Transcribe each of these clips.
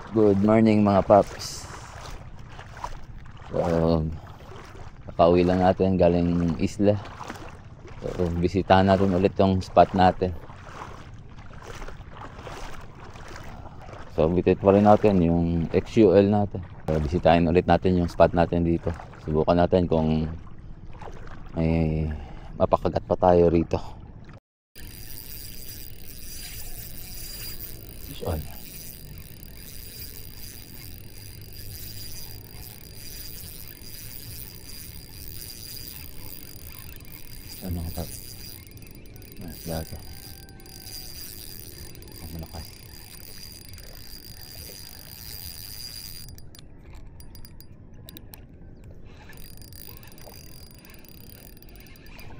Good morning mga paps. So, kakauwi lang natin galing isla. So, bisitahan natin ulit yung spot natin. So, visit pa rin natin yung XUL natin. So, bisitahin ulit natin yung spot natin dito. Subukan natin kung may mapakagat pa tayo rito. So, ano ka pa? Mas dato. Ang malakas.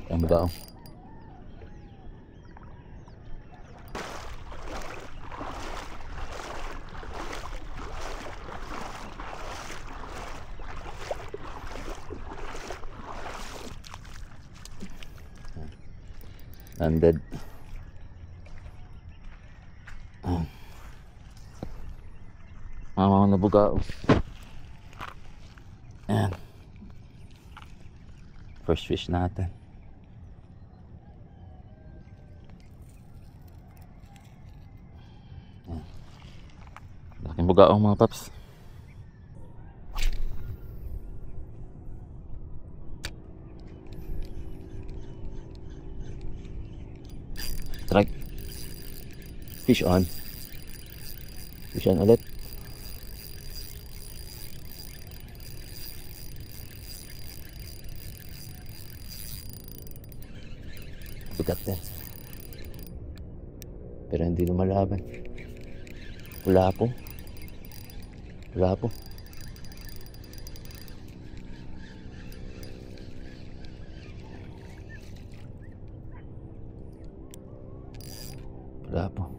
Ang baong. Landed. Mga nabugao. Ayan. First fish natin. Ayan. Laking bugao mga paps. Strike. Fish on. Fish on ulit. Bigat din. Pero hindi lumalaban. Wala po. Wala po. Wala po.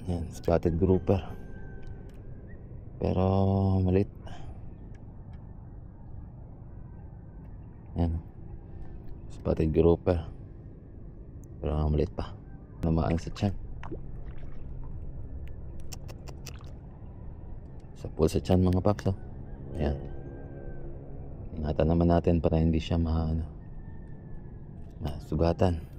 Yan, spotted grouper. Pero maliit. Yan. Spotted grouper. Pero maliit pa. Namaan sa tiyan. Sa pool sa tiyan mga paps. Oh. Ayan. Ingatan naman natin para hindi siya sugatan.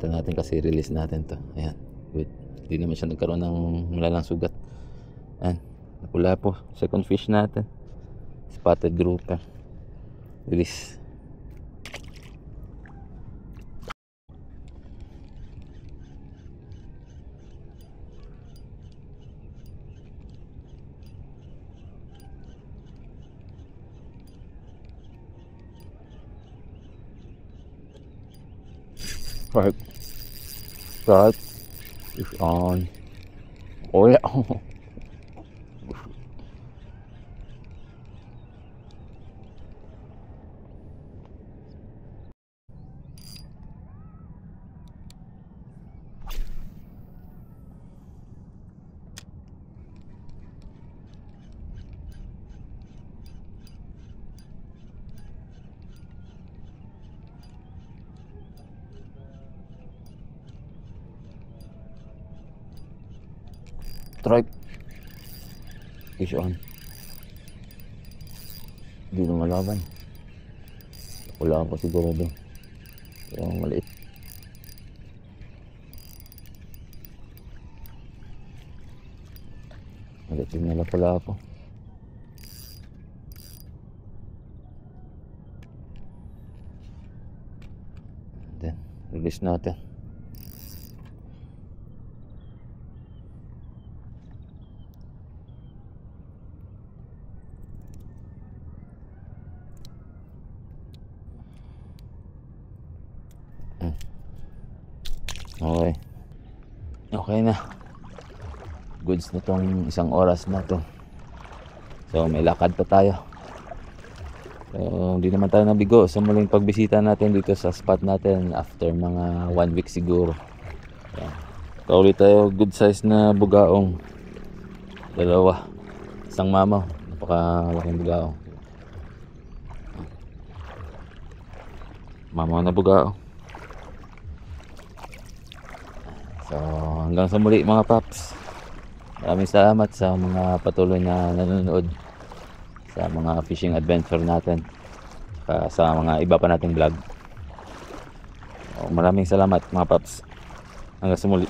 Natin kasi release natin to. Ayan. Good. Hindi naman siya nagkaroon ng malalang sugat. Ayan. Napula po. Second fish natin. Spotted grouper. Release. Right. Right. It's on. Oh yeah. Strike. Fish on. Hindi na malaban. Wala pa siguro doon. Pero maliit. Maliit yung nala po. Then, release natin. Okay. Okay na. Goods na tong isang oras na to. So may lakad pa tayo. So hindi naman tayo nabigo sa muling pagbisita natin dito sa spot natin after mga 1 week siguro. Kaulit tayo good size na bugaong. Dalawa. Isang mamaw. napakalaking bugao. Mamaw na bugao. So hanggang sa muli mga paps. Maraming salamat sa mga patuloy na nanonood sa mga fishing adventure natin, sa mga iba pa nating vlog. Maraming salamat mga paps. Hanggang sa muli.